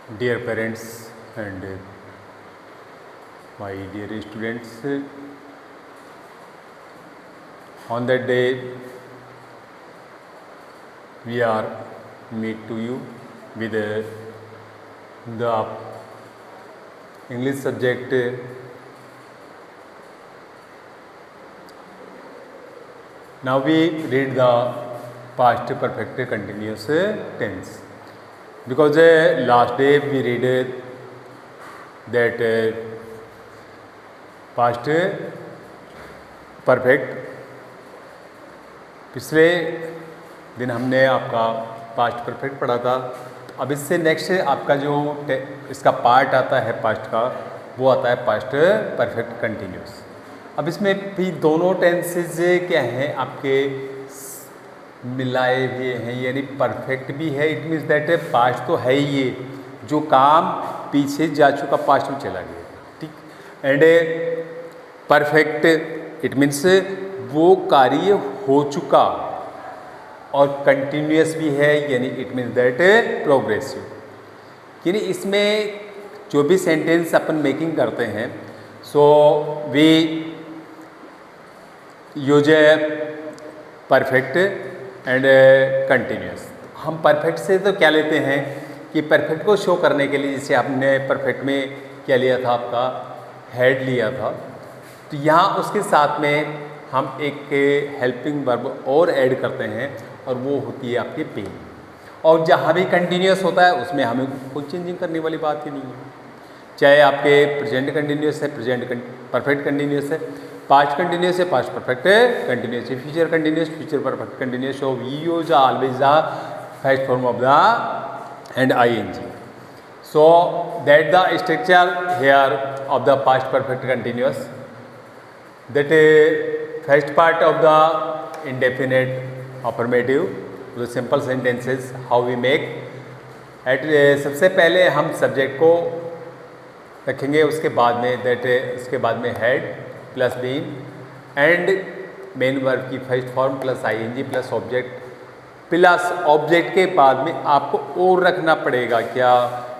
Dear parents and my dear students, on that day we are meet to you with the English subject now we read the past perfect continuous tense. Because last day we read that past perfect, पिछले दिन हमने आपका past perfect पढ़ा था। अब इससे next आपका जो इसका पार्ट आता है पास्ट का, वो आता है पास्ट परफेक्ट कंटिन्यूस। अब इसमें भी दोनों टेंसेज क्या हैं आपके मिलाए हुए हैं, यानी परफेक्ट भी है, इट मीन्स दैट पास्ट तो है ही, ये जो काम पीछे जा चुका पास्ट में चला गया, ठीक। एंड परफेक्ट इट मीन्स वो कार्य हो चुका, और कंटिन्यूस भी है, यानी इट मीन्स दैट प्रोग्रेसिव। यानी इसमें जो भी सेंटेंस अपन मेकिंग करते हैं, so we use perfect and continuous. हम परफेक्ट से तो क्या लेते हैं कि परफेक्ट को शो करने के लिए, जैसे आपने परफेक्ट में क्या लिया था, आपका हेड लिया था, तो यहाँ उसके साथ में हम एक हेल्पिंग वर्ब और ऐड करते हैं, और वो होती है आपकी बीइंग। और जहाँ भी कंटिन्यूस होता है उसमें हमें कोई चेंजिंग करने वाली बात ही नहीं है। चाहे आपके प्रेजेंट कंटिन्यूस है, प्रेजेंट परफेक्ट कंटिन्यूस है, पास्ट कंटिन्यूस है, पास्ट परफेक्ट कंटिन्यूस है, future continuous, future perfect continuous. So we use always the first form of the end ING. So that the structure here of the past perfect continuous, that first part of the indefinite affirmative, the simple sentences how we make at सबसे पहले हम subject को रखेंगे, उसके बाद में उसके बाद में had plus been and main verb की first form plus I N G plus object के बाद में आपको और रखना पड़ेगा क्या,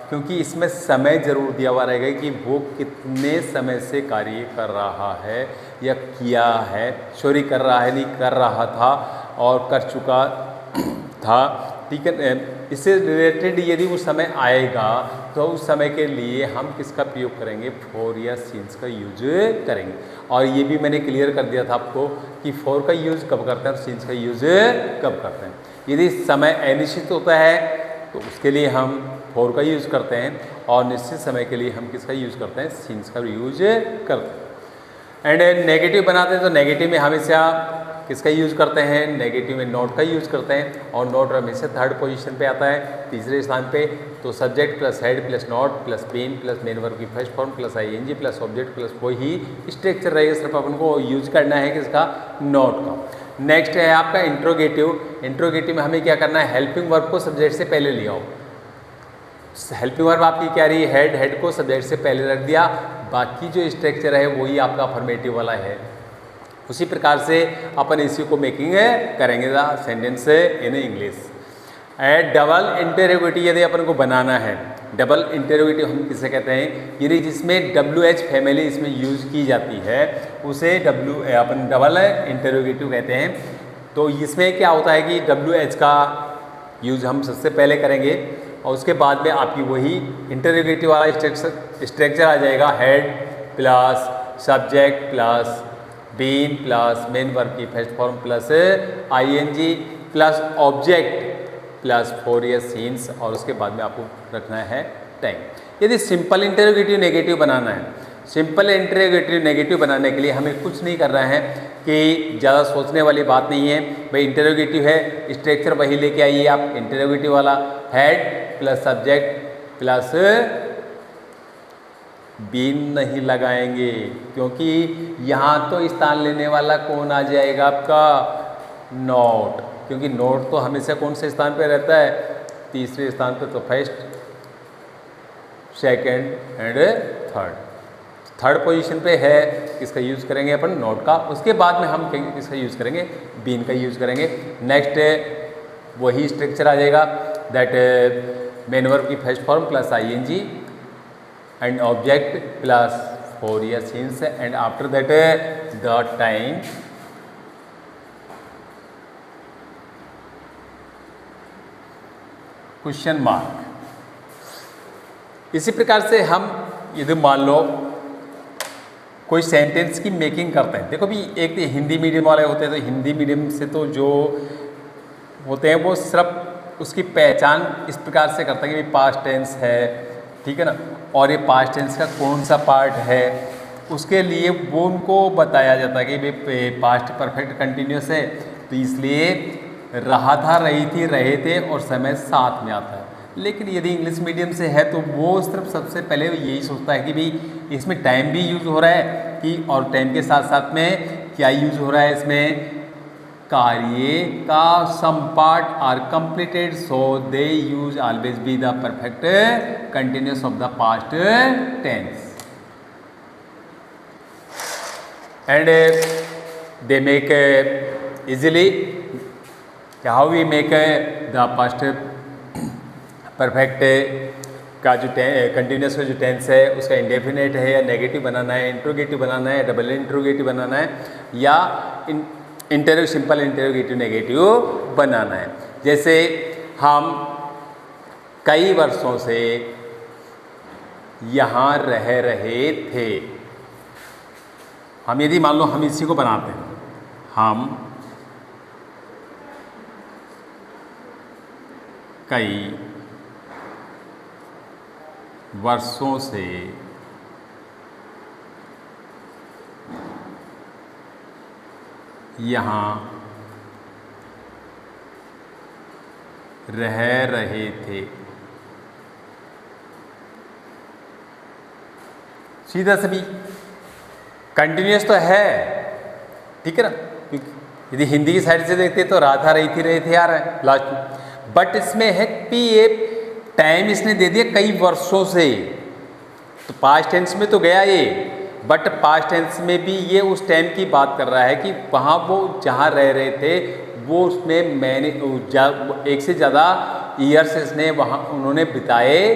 क्योंकि इसमें समय ज़रूर दिया हुआ रहेगा कि वो कितने समय से कार्य कर रहा है या किया है, सॉरी कर रहा है नहीं, कर रहा था और कर चुका था, ठीक है। इससे रिलेटेड यदि वो समय आएगा तो उस समय के लिए हम किसका प्रयोग करेंगे, फॉर या सिंस का यूज करेंगे। और ये भी मैंने क्लियर कर दिया था आपको कि फॉर का यूज़ कब करते हैं और सिंस का यूज कब करते हैं। यदि समय अनिश्चित होता है तो उसके लिए हम फॉर का यूज़ करते हैं, और निश्चित समय के लिए हम किसका यूज़ करते हैं, सिंस का यूज करते हैं। एंड नेगेटिव बनाते हैं तो नेगेटिव में हमेशा किसका यूज़ करते हैं, नेगेटिव में नॉट का यूज़ करते हैं, और नॉट हमेशा थर्ड पोजीशन पे आता है, तीसरे स्थान पे। तो subject plus had plus not plus been plus main verb की first form plus I N G plus object plus वही स्ट्रक्चर रहेगा, सिर्फ अपन को यूज करना है किसका, नॉट का। नेक्स्ट है आपका इंट्रोगेटिव। इंट्रोगेटिव में हमें क्या करना है, हेल्पिंग वर्ब को सब्जेक्ट से पहले ले आओ। हेल्पिंग वर्ब आपकी क्या रही, हेड को सब्जेक्ट से पहले रख दिया, बाकी जो स्ट्रक्चर है वही आपका अफर्मेटिव वाला है। उसी प्रकार से अपन इसी को मेकिंग करेंगे the sentence in English. Double interrogative यदि अपन को बनाना है, डबल इंटेरोगेटिव हम किसे कहते हैं, यदि जिसमें WH फैमिली इसमें यूज की जाती है उसे अपन डबल इंटेरोगेटिव कहते हैं। तो इसमें क्या होता है कि WH का यूज हम सबसे पहले करेंगे, और उसके बाद में आपकी वही इंटेरोगेटिव वाला स्ट्रक्चर आ जाएगा, had plus subject plus been plus main verb की first form plus I N G plus object plus for या सीन्स, और उसके बाद में आपको रखना है टाइम। यदि सिंपल इंटेरोगेटिव नेगेटिव बनाना है, सिंपल इंटेरोगेटिव नेगेटिव बनाने के लिए हमें कुछ नहीं करना है कि ज़्यादा सोचने वाली बात नहीं है। भाई इंटेरोगेटिव है, स्ट्रक्चर वही लेके आइए आप, इंटेरोगेटिव वाला head plus subject plus been नहीं लगाएंगे, क्योंकि यहाँ तो स्थान लेने वाला कौन आ जाएगा, आपका नॉट, क्योंकि नॉट तो हमेशा कौन से स्थान पे रहता है, तीसरे स्थान पे। तो first second and third position पे है, किसका यूज़ करेंगे अपन, नॉट का। उसके बाद में हम किसका यूज़ करेंगे, बीन का यूज़ करेंगे। नेक्स्ट वही स्ट्रक्चर आ जाएगा, दैट मेन वर्ब की first form plus ING and object plus 4 years since and after that the time question mark. इसी प्रकार से हम यदि मान लो कोई सेंटेंस की मेकिंग करते हैं, देखो भी एक तो हिंदी मीडियम वाले होते हैं, तो हिंदी मीडियम से तो जो होते हैं वो सिर्फ उसकी पहचान इस प्रकार से करता है कि पास्ट टेंस है, ठीक है ना, और ये पास्ट टेंस का कौन सा पार्ट है, उसके लिए वो उनको बताया जाता है कि भाई पास्ट परफेक्ट कंटिन्यूस है, तो इसलिए रहा था, रही थी, रहे थे और समय साथ में आता है। लेकिन यदि इंग्लिश मीडियम से है तो वो सिर्फ सबसे पहले यही सोचता है कि भाई इसमें टाइम भी यूज़ हो रहा है कि, और टाइम के साथ साथ में क्या यूज़ हो रहा है, इसमें कार्य का some part are completed, so they use always be the perfect continuous of the past tense and they make easily how we make the past perfect का जो कंटिन्यूस का जो टेंस है उसका इंडेफिनेट है या नेगेटिव बनाना है, इंट्रोगेटिव बनाना है, डबल इंट्रोगेटिव बनाना है, या सिंपल इंटरोगेटिव नेगेटिव बनाना है। जैसे हम कई वर्षों से यहाँ रह रहे थे, हम यदि मान लो हम इसी को बनाते हैं, हम कई वर्षों से यहाँ रह रहे थे, सीधा सभी कंटिन्यूस तो है, ठीक है ना, यदि हिंदी की साइड से देखते तो राधा रही थी, रहे थे यार लास्ट में, बट इसमें है कि ये टाइम इसने दे दिया कई वर्षों से, तो पास्ट टेंस में तो गया ये, बट पास्ट टेंस में भी ये उस टाइम की बात कर रहा है कि वहाँ वो जहाँ रह रहे थे वो उसमें मैंने एक से ज़्यादा ईयर्स इसने वहाँ उन्होंने बिताए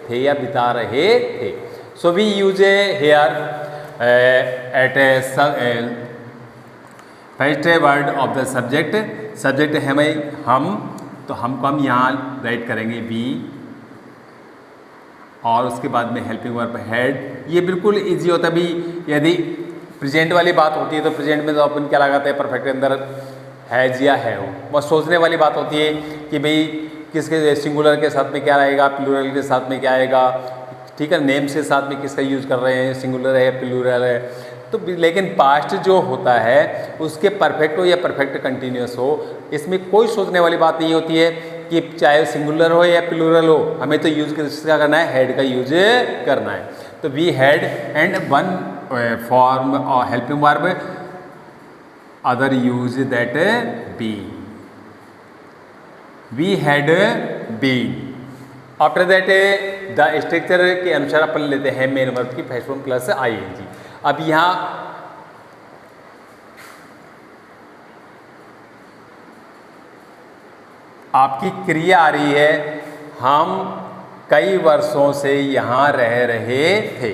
थे या बिता रहे थे। So we use a here at first word of the subject, subject है हम, तो हमको हम यहाँ राइट करेंगे बी, और उसके बाद में हेल्पिंग वर्ब हेड। ये बिल्कुल इजी होता है भी, यदि प्रेजेंट वाली बात होती है तो प्रेजेंट में तो अपन क्या लगाते हैं, परफेक्ट के अंदर हैज या है वो सोचने वाली बात होती है कि भाई किसके सिंगुलर के साथ में क्या आएगा, प्लूरल के साथ में क्या आएगा, ठीक है, नेम्स के साथ में किसका यूज़ कर रहे हैं, सिंगुलर है प्लूरल है, तो लेकिन पास्ट जो होता है उसके परफेक्ट हो या परफेक्ट कंटिन्यूस हो, इसमें कोई सोचने वाली बात नहीं होती है कि चाहे सिंगुलर हो या प्लूरल हो, हमें तो यूज़ किसका करना है, हेड का यूज करना है। तो we had and one form और helping verb, other use that be, we had been. After that the structure के अनुसार अपन लेते हैं मेन वर्ब की फर्स्ट फॉर्म प्लस ING। अब यहाँ आपकी क्रिया आ रही है, हम कई वर्षों से यहाँ रह रहे थे,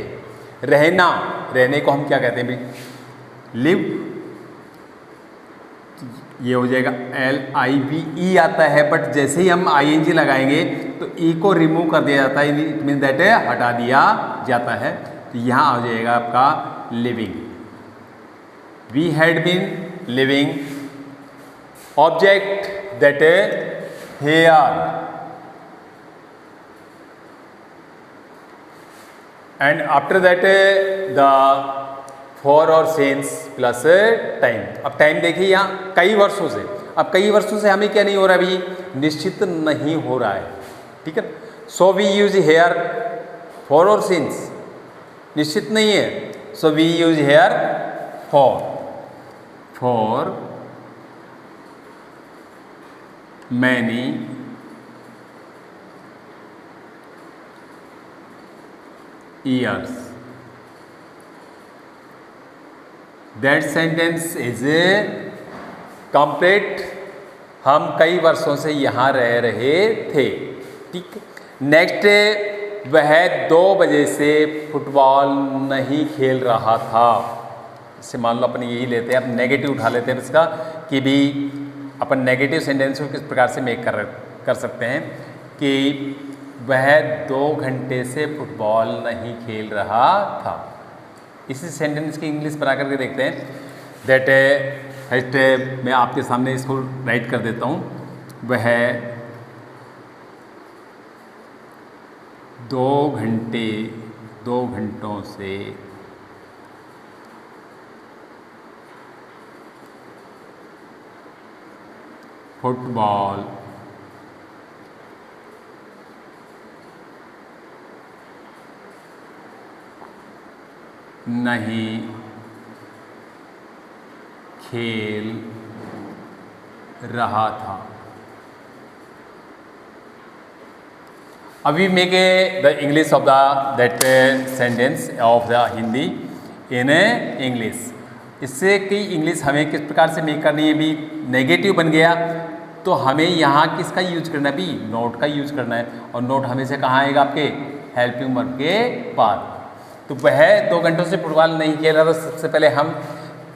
रहना, रहने को हम क्या कहते हैं भाई, लिव, ये हो जाएगा LIVE आता है, बट जैसे ही हम ING लगाएंगे तो E को रिमूव कर दिया जाता है, इट मीन दैट हटा दिया जाता है, तो यहाँ आ जाएगा आपका living, we had been living, object that here and after that the for और सिंस प्लस टाइम। अब टाइम देखिए यहाँ कई वर्षों से, अब कई वर्षों से हमें क्या नहीं हो रहा, अभी निश्चित नहीं हो रहा है, ठीक है। So we use here for और सिंस, निश्चित नहीं है, so we use here for many years, that sentence is complete, हम कई वर्षों से यहाँ रह रहे थे, ठीक। नेक्स्ट, वह 2 बजे से फुटबॉल नहीं खेल रहा था। इससे मान लो अपन यही लेते हैं, अब नेगेटिव उठा लेते हैं इसका कि भी अपन नेगेटिव सेंटेंस को किस प्रकार से मेक कर सकते हैं कि वह 2 घंटे से फुटबॉल नहीं खेल रहा था। इसी सेंटेंस की इंग्लिश बना करके देखते हैं। दैट फर्स्ट मैं आपके सामने इसको राइट कर देता हूँ। वह 2 घंटों से फुटबॉल नहीं खेल रहा था। अभी make the English of that sentence of the Hindi in English. इससे कि इंग्लिश हमें किस प्रकार से मेक करनी है। भी नेगेटिव बन गया तो हमें यहाँ किसका यूज करना है, भी नोट का यूज करना है। और नोट हमेशा कहाँ आएगा, आपके हेल्पिंग वर्ब के बाद। तो वह 2 घंटों से फुटबॉल नहीं खेल रहा था। सबसे पहले हम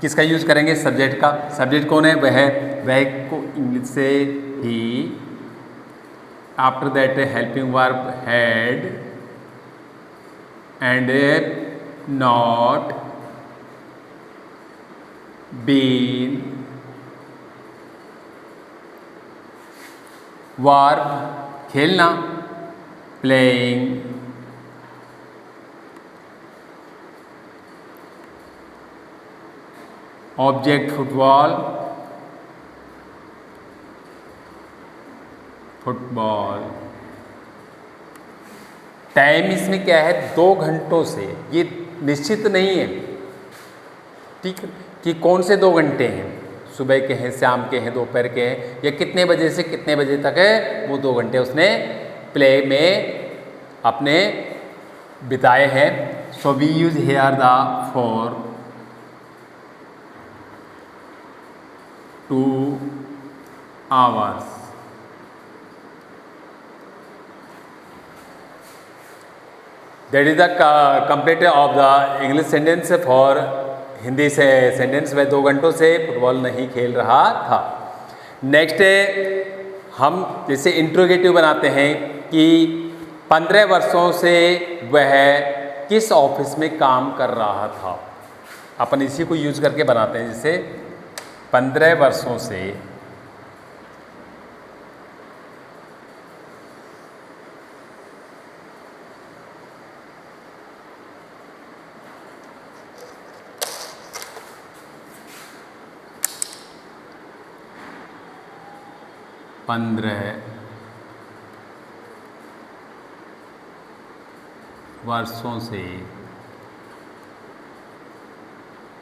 किसका यूज करेंगे, सब्जेक्ट का। सब्जेक्ट कौन है, वह को इंग्लिश से ही। After that helping verb had and not been, verb खेलना, प्लेइंग, ऑब्जेक्ट फुटबॉल, टाइम इसमें क्या है, 2 घंटों से। ये निश्चित नहीं है, ठीक, कि कौन से 2 घंटे हैं, सुबह के हैं, शाम के हैं, दोपहर के हैं, या कितने बजे से कितने बजे तक है। वो 2 घंटे उसने प्ले में अपने बिताए हैं। So we use here the for 2 hours। That is the complete of the English sentence for Hindi से सेंटेंस। वह 2 घंटों से फुटबॉल नहीं खेल रहा था। नेक्स्ट हम जैसे इंट्रोगेटिव बनाते हैं कि 15 वर्षों से वह किस ऑफिस में काम कर रहा था। अपन इसी को यूज करके बनाते हैं, जैसे 15 वर्षों से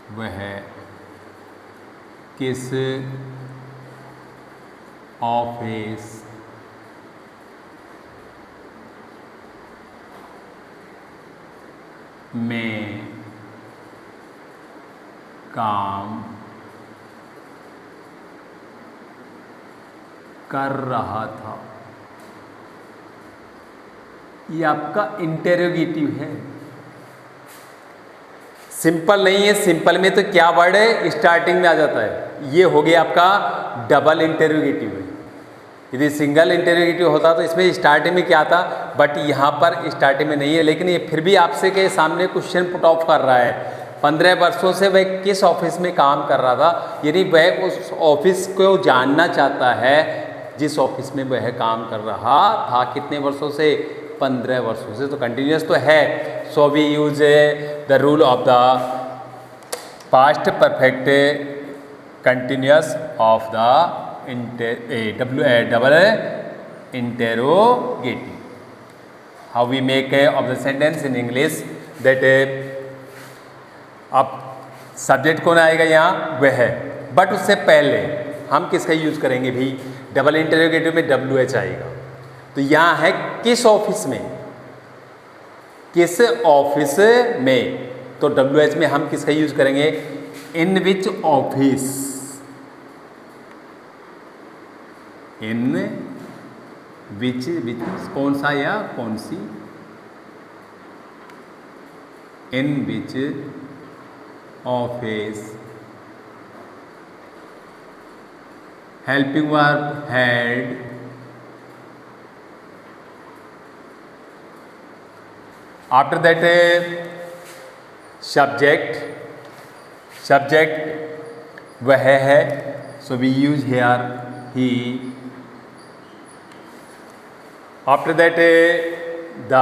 वह किस ऑफिस में काम कर रहा था। ये आपका इंटेरोगेटिव है, सिंपल नहीं है। सिंपल में तो क्या वर्ड है, स्टार्टिंग में आ जाता है। ये हो गया आपका डबल इंटेरोगेटिव है। यदि सिंगल इंटेरोगेटिव होता तो इसमें स्टार्टिंग में क्या आता, बट यहाँ पर स्टार्टिंग में नहीं है। लेकिन ये फिर भी आपसे के सामने क्वेश्चन पुट ऑफ कर रहा है। 15 वर्षों से वह किस ऑफिस में काम कर रहा था, यानी वह उस ऑफिस को जानना चाहता है जिस ऑफिस में वह काम कर रहा था। कितने वर्षों से, 15 वर्षों से। तो कंटिन्यूस तो है। So we use the rule of the past perfect continuous of the double interrogative. How we make of the sentence in English, that अब सब्जेक्ट कौन आएगा यहाँ, वह है। बट उससे पहले हम किसका यूज करेंगे भी, डबल इंटेरोगेटिव में WH आएगा। तो यहाँ है किस ऑफिस में, किस ऑफिस में, तो WH में हम किसका यूज करेंगे, इन विच ऑफिस, इन विच कौन सा या कौन सी, in which office, helping verb had, after that subject वह है, सो वी यूज हेयर ही, after that the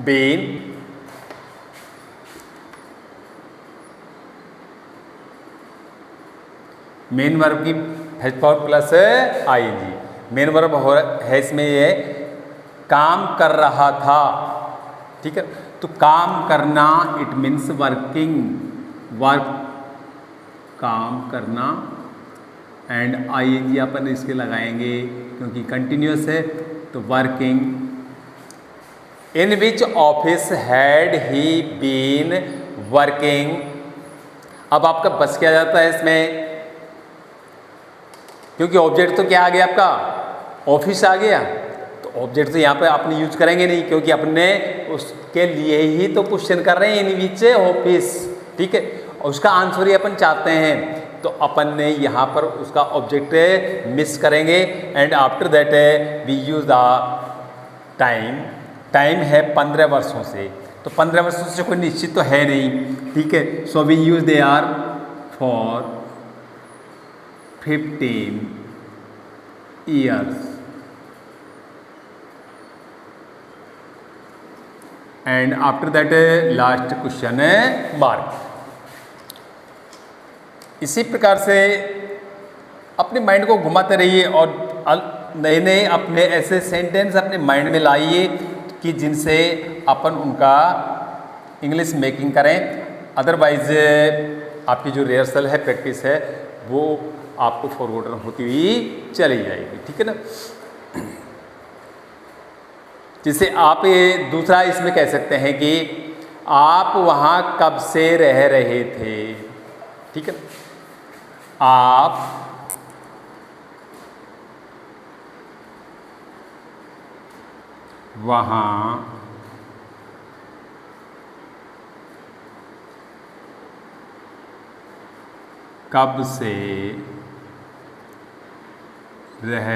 been, main verb की has power plus I N G, main verb है इसमें ये काम कर रहा था, ठीक है। तो काम करना इट मीन्स वर्किंग, वर्क काम करना, एंड आईएनजी अपन इसके लगाएंगे क्योंकि कंटिन्यूअस है, तो working. In which office had he been working. अब आपका बस क्या जाता है इसमें, क्योंकि ऑब्जेक्ट तो क्या आ गया आपका, ऑफिस आ गया, तो ऑब्जेक्ट तो यहाँ पे आपने यूज करेंगे नहीं, क्योंकि अपने उसके लिए ही तो क्वेश्चन कर रहे हैं, इन विच ऑफिस, ठीक है। और उसका आंसर ही अपन चाहते हैं, तो अपन ने यहाँ पर उसका ऑब्जेक्ट मिस करेंगे, and after that we use the time. Time है 15 वर्षों से, तो 15 वर्षों से कोई निश्चित तो है नहीं, ठीक है। So we use they are for 15 years, and after that last question mark। इसी प्रकार से अपने माइंड को घुमाते रहिए और नए नए अपने ऐसे सेंटेंस अपने माइंड में लाइए कि जिनसे अपन उनका इंग्लिश मेकिंग करें, अदरवाइज आपकी जो रिहर्सल है, प्रैक्टिस है, वो आपको फॉरगॉटन होती हुई चली जाएगी, ठीक है ना। जिसे आप ये दूसरा इसमें कह सकते हैं कि आप वहाँ कब से रह रहे थे, ठीक है। आप वहाँ कब से रह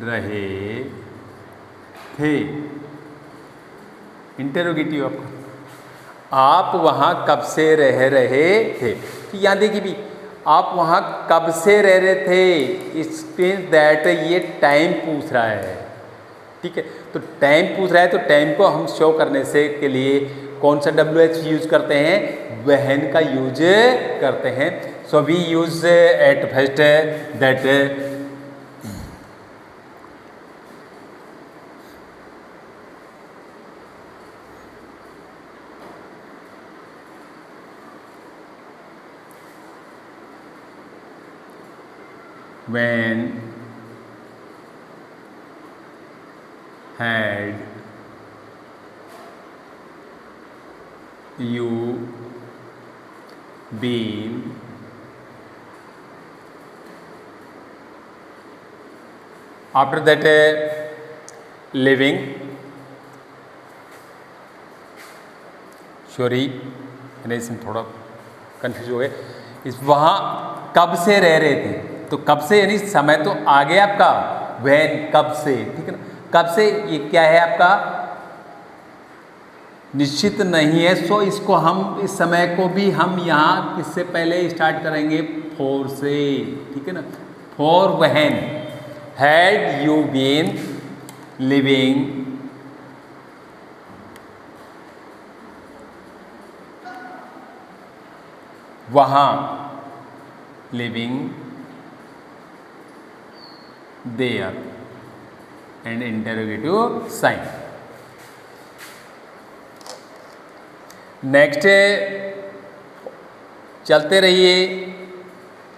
रहे थे, इंटेरोगेटिव आपका, आप वहाँ कब से रह रहे थे। तो यहाँ देखिए भी, आप वहाँ कब से रह रहे थे, इट मीन्स दैट ये टाइम पूछ रहा है, ठीक है। तो टाइम पूछ रहा है, तो टाइम को हम शो करने से के लिए कौन सा WH यूज करते हैं, वहन का यूज करते हैं। So we use at first that when had you been after that living, sorry मैंने इसमें थोड़ा कंफ्यूज हो गए, इस वहाँ कब से रह रहे थे, तो कब से यानी समय तो आ गया आपका, वैन कब से, ठीक है ना। कब से ये क्या है आपका, निश्चित नहीं है, सो इसको हम इस समय को भी हम यहाँ किससे पहले स्टार्ट करेंगे, फॉर से, ठीक है ना। For when had you been living वहाँ, living there, and interrogative sign. Next चलते रहिए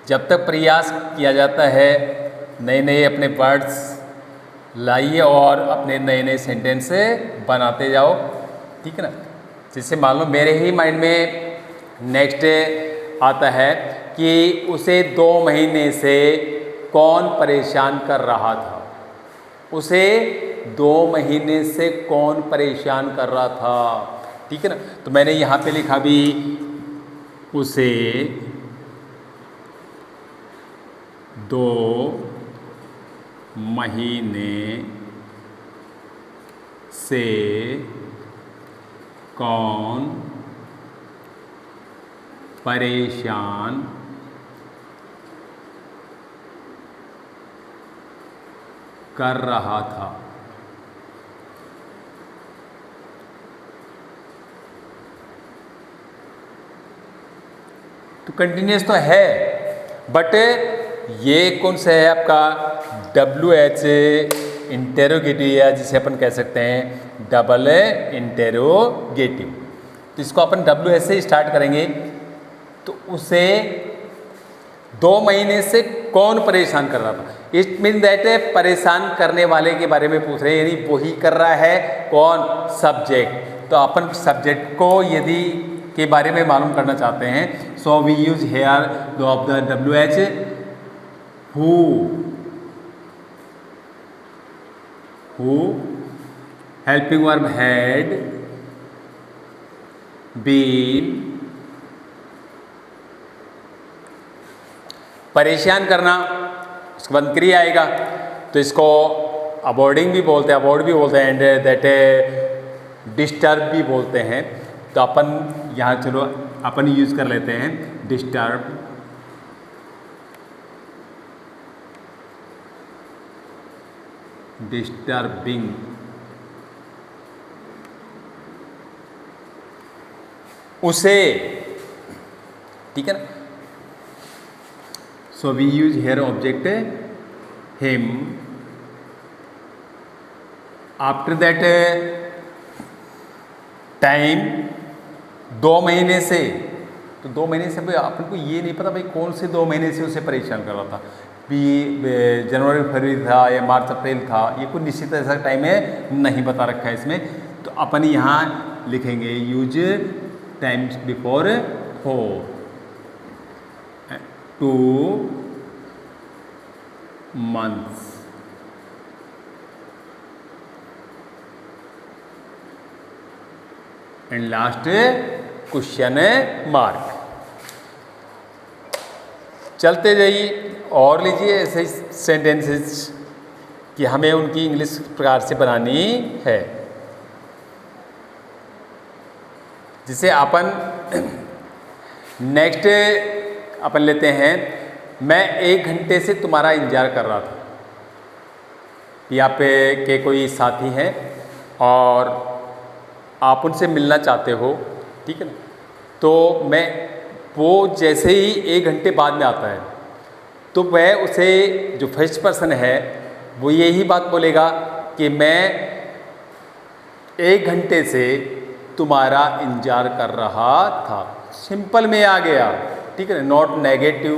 जब तक प्रयास किया जाता है, नए नए अपने वर्ड्स लाइए और अपने नए नए सेंटेंस बनाते जाओ, ठीक है ना। जैसे मान लो मेरे ही माइंड में नेक्स्ट आता है कि उसे 2 महीने से कौन परेशान कर रहा था? उसे 2 महीने से कौन परेशान कर रहा था? ठीक है ना। तो मैंने यहाँ पे लिखा भी, उसे 2 महीने से कौन परेशान कर रहा था? तो कंटिन्यूस तो है, बट ये कौन सा है आपका? WH इंटेरोगेटिव, या जिसे अपन कह सकते हैं डबल इंटेरोगेटिव। तो इसको अपन WH से स्टार्ट करेंगे। तो उसे 2 महीने से कौन परेशान कर रहा था? इट मीन दैट परेशान करने वाले के बारे में पूछ रहे हैं, यानी वही कर रहा है कौन? सब्जेक्ट। तो अपन सब्जेक्ट को यदि के बारे में मालूम करना चाहते हैं, so we use here of the WH, who helping verb had been, परेशान करना, उसके बाद क्रिया आएगा। तो इसको अवॉइडिंग भी बोलते हैं, अवॉइड भी बोलते हैं, एंड दैट डिस्टर्ब भी बोलते हैं। तो अपन यहाँ चलो अपन यूज कर लेते हैं डिस्टर्ब। डिस्टर्बिंग, उसे, ठीक है ना। So we use here object him. After that time 2 महीने से, तो 2 महीने से भाई अपन को ये नहीं पता भाई कौन से 2 महीने से उसे परेशान कर रहा था, भी जनवरी फरवरी था या मार्च अप्रैल था, ये कोई निश्चित ऐसा टाइम है नहीं बता रखा है इसमें। तो अपन यहाँ लिखेंगे use times before 4 2 months। And last question mark. चलते जाइए और लीजिए ऐसे सेंटेंसेस कि हमें उनकी इंग्लिश प्रकार से बनानी है, जिसे अपन नेक्स्ट अपन लेते हैं। मैं 1 घंटे से तुम्हारा इंतजार कर रहा था। यहाँ पे के कोई साथी हैं और आप उनसे मिलना चाहते हो, ठीक है ना। तो मैं, वो जैसे ही 1 घंटे बाद में आता है, तो वह उसे, जो फर्स्ट पर्सन है वो यही बात बोलेगा कि मैं 1 घंटे से तुम्हारा इंतजार कर रहा था। सिंपल में आ गया, ठीक है ना। Not negative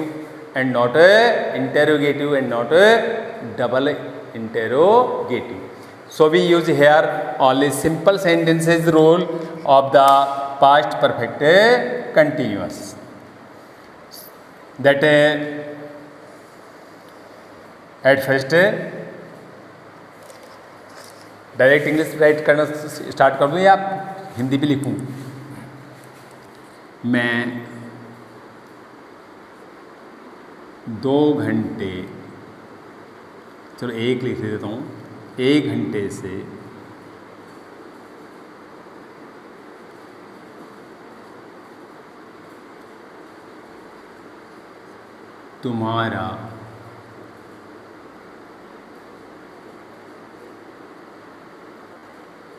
and not interrogative and not double interrogative. So we use here only simple sentences rule of the past perfect continuous, that at first direct English right करना स्टार्ट कर दूँ या हिंदी भी लिखूँ? मैं 2 घंटे, चलो 1 लिख देता हूँ, 1 घंटे से तुम्हारा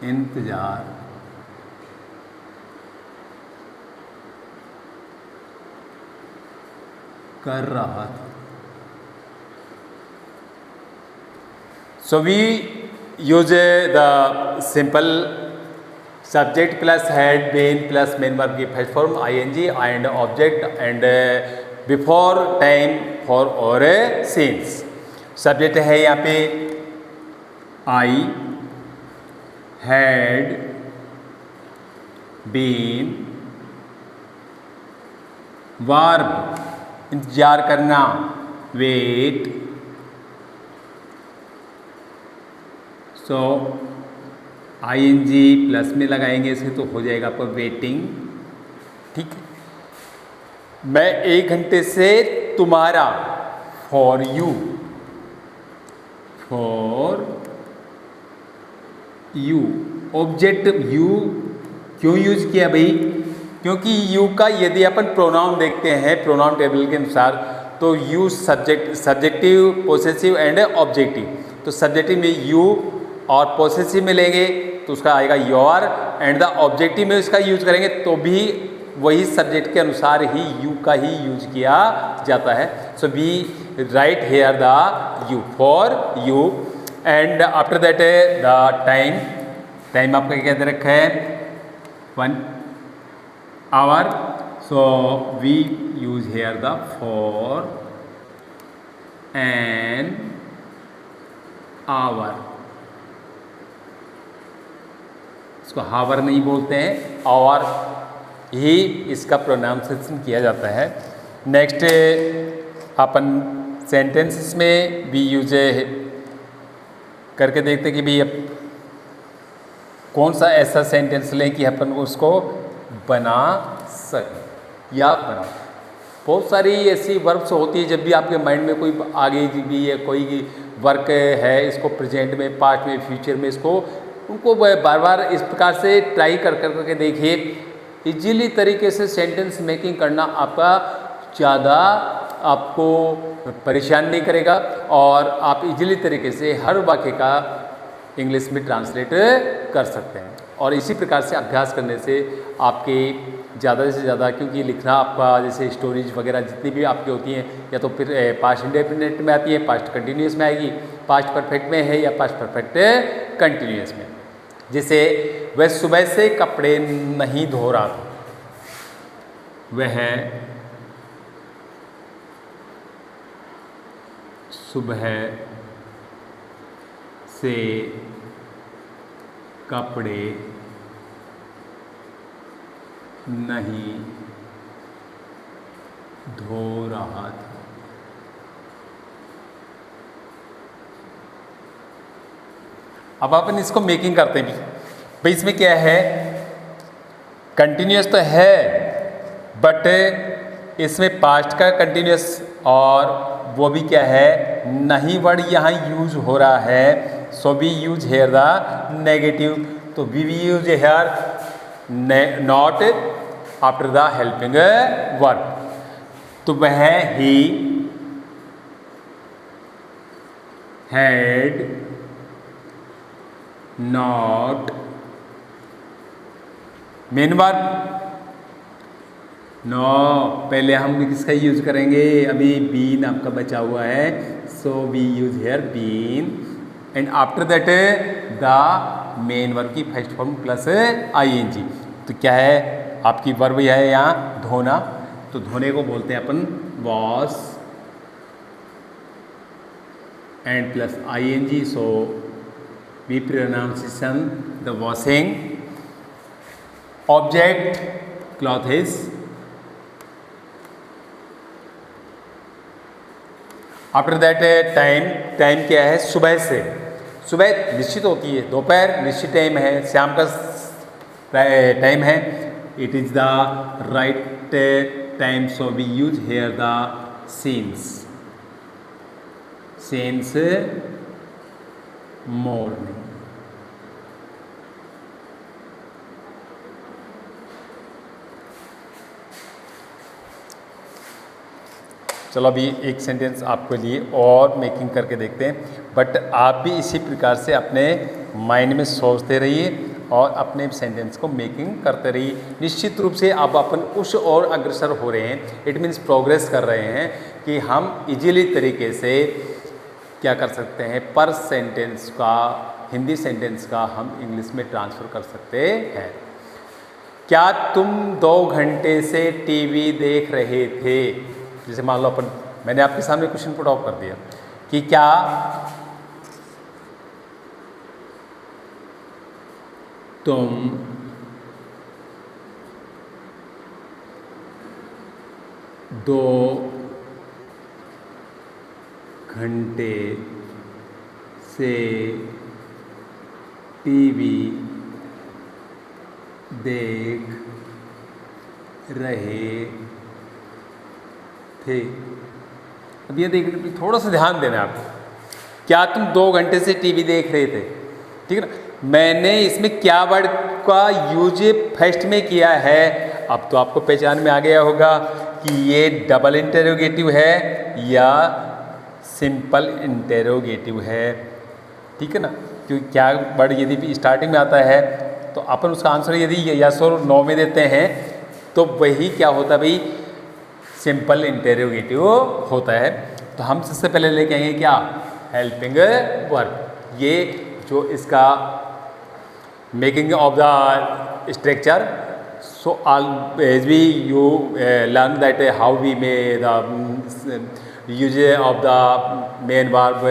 इंतजार कर रहा था। So we use the simple subject plus had been plus main verb की first form ing and object and before time for or since। Subject है यहाँ पे I had been, वर्ब इंतजार करना, वेट, सो आईएनजी प्लस में लगाएंगे इसे तो हो जाएगा आपका वेटिंग। ठीक है, मैं 1 घंटे से तुम्हारा, for you, for you. Object you क्यों यूज किया भाई? क्योंकि यू का यदि अपन प्रोनाउन देखते हैं प्रोनाउन टेबल के अनुसार तो you subjective, possessive and objective. तो सब्जेक्टिव में यू और पोसेसिव में लेंगे तो उसका आएगा योर, एंड द ऑब्जेक्टिव में उसका यूज करेंगे तो भी वही सब्जेक्ट के अनुसार ही यू का ही यूज किया जाता है। So we write here the you, for you. And after that the time आपका क्या दे रखा है? 1 hour. So we use here the for an hour. इसको हावर नहीं बोलते हैं, आवर ही इसका प्रोनाउंसिएशन किया जाता है। नेक्स्ट अपन सेंटेंसेस में भी यूज करके देखते कि भाई अब कौन सा ऐसा सेंटेंस लें कि अपन उसको बना सकें या बना। बहुत सारी ऐसी वर्ब्स होती है, जब भी आपके माइंड में कोई आगे भी है कोई वर्क है, इसको प्रेजेंट में, पास्ट में, फ्यूचर में, इसको उनको बार बार इस प्रकार से ट्राई कर करके देखिए। इजीली तरीके से सेंटेंस मेकिंग करना आपका ज़्यादा आपको परेशान नहीं करेगा और आप इजीली तरीके से हर वाक्य का इंग्लिश में ट्रांसलेट कर सकते हैं। और इसी प्रकार से अभ्यास करने से आपके ज़्यादा से ज़्यादा, क्योंकि लिखना आपका जैसे स्टोरीज वगैरह जितनी भी आपकी होती हैं या तो फिर पास्ट इंडेफिनिट में आती है, पास्ट कंटिन्यूस में आएगी, पास्ट परफेक्ट में है या पास्ट परफेक्ट कंटिन्यूस में। जैसे वह सुबह से कपड़े नहीं धो रहा था, वह सुबह से कपड़े नहीं धो रहा था। अब अपन इसको मेकिंग करते हैं भाई, इसमें क्या है, कंटिन्यूस तो है बट इसमें पास्ट का कंटिन्यूस और वो भी क्या है, नहीं वर्ड यहाँ यूज हो रहा है। So we use here the negative, तो we use here not after the helping verb. तो वह ही had not main verb no, पहले हम किसका यूज करेंगे, अभी बीन आपका बचा हुआ है। So we use here been and after that the main verb की फर्स्ट फॉर्म प्लस आईएनजी। तो क्या है आपकी वर्ब है यहाँ धोना, तो धोने को बोलते हैं अपन wash and plus I N G. So we pronunciation the washing. Object clothes. After that time क्या है, सुबह से, सुबह निश्चित होती है, दोपहर निश्चित टाइम है, शाम का टाइम है। It is the right time, so we use here the since morning. चलो अभी एक सेंटेंस आपके लिए और मेकिंग करके देखते हैं, बट आप भी इसी प्रकार से अपने माइंड में सोचते रहिए और अपने सेंटेंस को मेकिंग करते रहिए। निश्चित रूप से अब अपन उस और अग्रसर हो रहे हैं, इट मीन्स प्रोग्रेस कर रहे हैं कि हम इजीली तरीके से क्या कर सकते हैं, पर सेंटेंस का, हिंदी सेंटेंस का हम इंग्लिश में ट्रांसफ़र कर सकते हैं। क्या तुम 2 घंटे से टीवी देख रहे थे? जैसे मान लो अपन, मैंने आपके सामने क्वेश्चन पुट ऑफ कर दिया कि क्या तुम 2 घंटे से टीवी देख रहे थे। अब ये देखने पे थोड़ा सा ध्यान देना है आपको। क्या तुम 2 घंटे से टीवी देख रहे थे, ठीक है ना। मैंने इसमें क्या वर्ड का यूज फर्स्ट में किया है, अब तो आपको पहचान में आ गया होगा कि ये डबल इंटेरोगेटिव है या सिंपल इंटेरोगेटिव है, ठीक है ना। क्योंकि क्या वर्ड यदि स्टार्टिंग में आता है तो अपन उसका आंसर यदि यस और नो में देते हैं तो वही क्या होता है भाई, सिंपल इंटेरोगेटिव होता है। तो हम सबसे पहले लेके आएंगे क्या, हेल्पिंग वर्ब। ये जो इसका making of the structure, so always we you learn that how we may the use of the main verb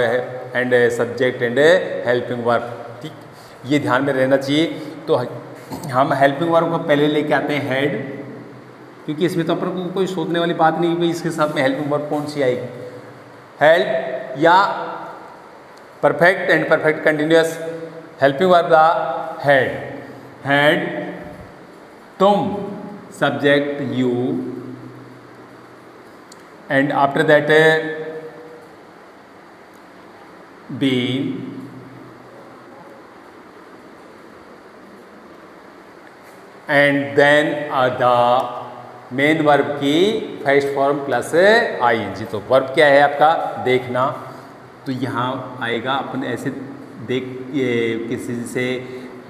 and subject and helping verb, ठीक, ये ध्यान में रहना चाहिए। तो हम हेल्पिंग वर्ब को पहले लेके आते हैं हेड, क्योंकि इसमें तो अपन को कोई सोचने वाली बात नहीं भाई इसके साथ में हेल्पिंग वर्ब कौन सी आएगी। हेल्प या perfect and perfect continuous helping verb the had. Had तुम, subject you, and after that been, and then the main verb की फर्स्ट फॉर्म प्लस आईएनजी। तो वर्ब क्या है आपका, देखना। तो यहाँ आएगा अपन ऐसे देख किसी से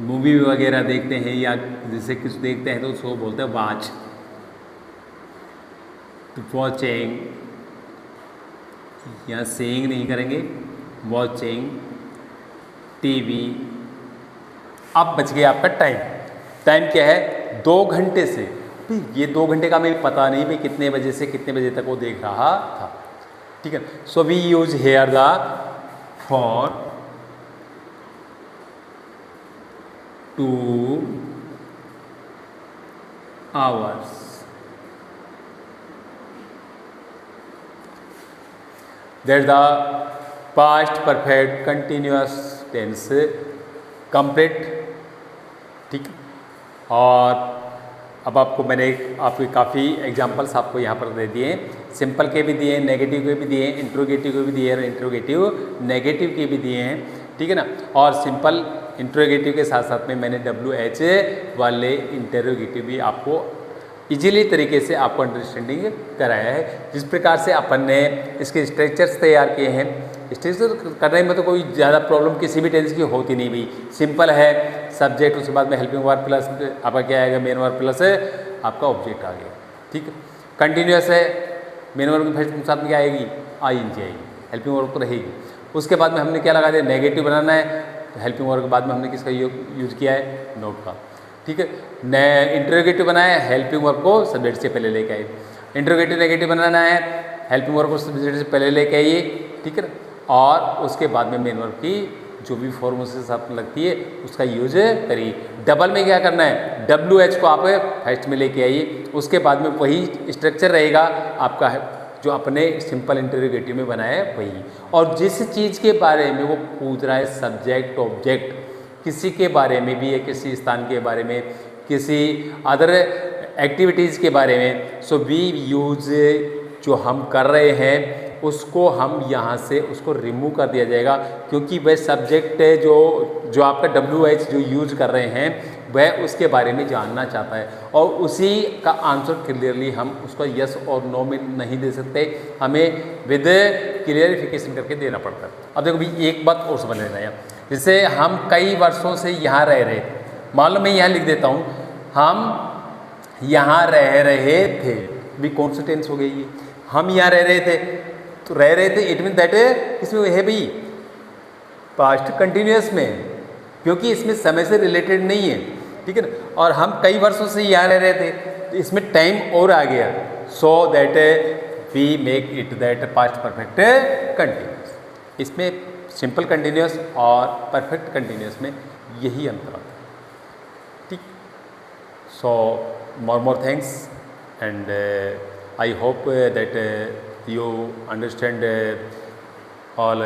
मूवी वगैरह देखते हैं या जैसे कुछ देखते हैं तो उसको बोलते हैं वॉच। तो वॉचिंग या सेइंग नहीं करेंगे, वॉचिंग टीवी। अब बच गया आपका टाइम। टाइम क्या है, 2 घंटे से। ये 2 घंटे का हमें पता नहीं भाई कितने बजे से कितने बजे तक वो देख रहा था, ठीक है। So we use here the for 2 hours। That the past perfect continuous tense complete, ठीक। और अब आपको मैंने आपके काफ़ी एग्जांपल्स आपको यहाँ पर दे दिए, सिंपल के भी दिए, नेगेटिव के भी दिए, इंट्रोगेटिव के भी दिए और इंट्रोगेटिव नेगेटिव के भी दिए हैं, ठीक है ना। और सिंपल इंट्रोगेटिव के साथ साथ में मैंने WH वाले इंटेरोगेटिव भी आपको इजीली तरीके से आपको अंडरस्टैंडिंग कराया है। जिस प्रकार से अपन ने इसके स्ट्रक्चर्स तैयार किए हैं, स्ट्रक्चर करने में तो कोई ज़्यादा प्रॉब्लम किसी भी टेंस की होती नहीं भाई। सिंपल है, सब्जेक्ट उसके बाद में हेल्पिंग वर्ब प्लस आपका क्या आएगा, मेन वर्ब प्लस आपका ऑब्जेक्ट आ गया, ठीक है। कंटिन्यूअस है, मेन वर्ब के फर्स्ट साथ में क्या आएगी, आईएनजी आएगी, हेल्पिंग वर्ब तो रहेगी। उसके बाद में हमने क्या लगा दिया, नेगेटिव बनाना है, तो हेल्पिंग वर्ब के बाद में हमने किसका यूज किया है, नोट का, ठीक है। इंट्रोगेटिव बनाया है, हेल्पिंग वर्ब को सब्जेक्ट से पहले लेके आए। इंट्रोगेटिव नेगेटिव बनाना है, हेल्पिंग वर्ब को सब्जेक्ट से पहले लेके आइए, ठीक है। और उसके बाद में मेन वर्ब की जो भी फॉर्म उसके साथ में लगती है उसका यूज करिए। डबल में क्या करना है, WH को आप फर्स्ट में लेके आइए, उसके बाद में वही स्ट्रक्चर रहेगा आपका जो अपने सिंपल इंटरोगेटिव में बनाया है वही। और जिस चीज़ के बारे में वो पूछ रहा है, सब्जेक्ट ऑब्जेक्ट, किसी के बारे में भी है, किसी स्थान के बारे में, किसी अदर एक्टिविटीज़ के बारे में, सो वी यूज जो हम कर रहे हैं उसको हम यहाँ से उसको रिमूव कर दिया जाएगा, क्योंकि वह सब्जेक्ट जो आपका WH जो यूज कर रहे हैं वह उसके बारे में जानना चाहता है और उसी का आंसर क्लियरली हम उसको यस और नो में नहीं दे सकते, हमें विद क्लियरिफिकेशन करके देना पड़ता है। अब देखो भाई एक बात और समझ लेना है, जैसे हम कई वर्षों से यहाँ रह रहे, मान लो मैं यहाँ लिख देता हूँ हम यहाँ रह रहे थे, भी कौन सा टेंस हो गई ये, हम यहाँ रह रहे थे, तो रह रहे थे इट मीन दैट किसमें है भाई, पास्ट कंटिन्यूअस में, क्योंकि इसमें समय से रिलेटेड नहीं है, ठीक है ना। और हम कई वर्षों से यहाँ रह रहे थे तो इसमें टाइम और आ गया, so that we make it that past perfect continuous. इसमें सिंपल कंटिन्यूअस और परफेक्ट कंटिन्यूअस में यही अंतर आता है, ठीक। So more thanks and I hope that you understand all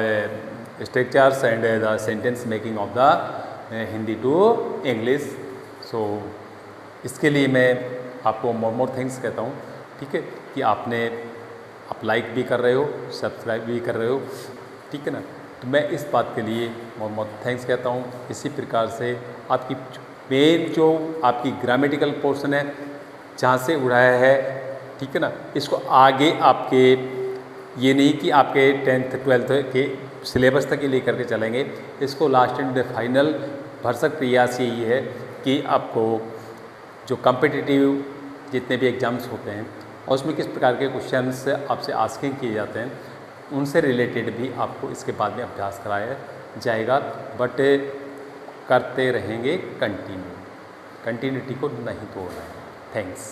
structures and the sentence making of the Hindi to English. So इसके लिए मैं आपको मोर थैंक्स कहता हूँ, ठीक है, कि आप लाइक भी कर रहे हो, सब्सक्राइब भी कर रहे हो, ठीक है ना। तो मैं इस बात के लिए मोर थैंक्स कहता हूँ। इसी प्रकार से आपकी मेन जो आपकी ग्रामेटिकल पोर्शन है जहाँ से उड़ाया है, ठीक है ना, इसको आगे आपके ये नहीं कि आपके 10th 12th के सिलेबस तक ही लेकर के चलेंगे, इसको लास्ट एंड फाइनल भरसक प्रयास यही है कि आपको जो कॉम्पिटिटिव जितने भी एग्ज़ाम्स होते हैं और उसमें किस प्रकार के क्वेश्चंस आपसे आस्किंग किए जाते हैं, उनसे रिलेटेड भी आपको इसके बाद में अभ्यास कराया जाएगा। बट करते रहेंगे कंटिन्यूटी को नहीं तोड़ रहे हैं। थैंक्स।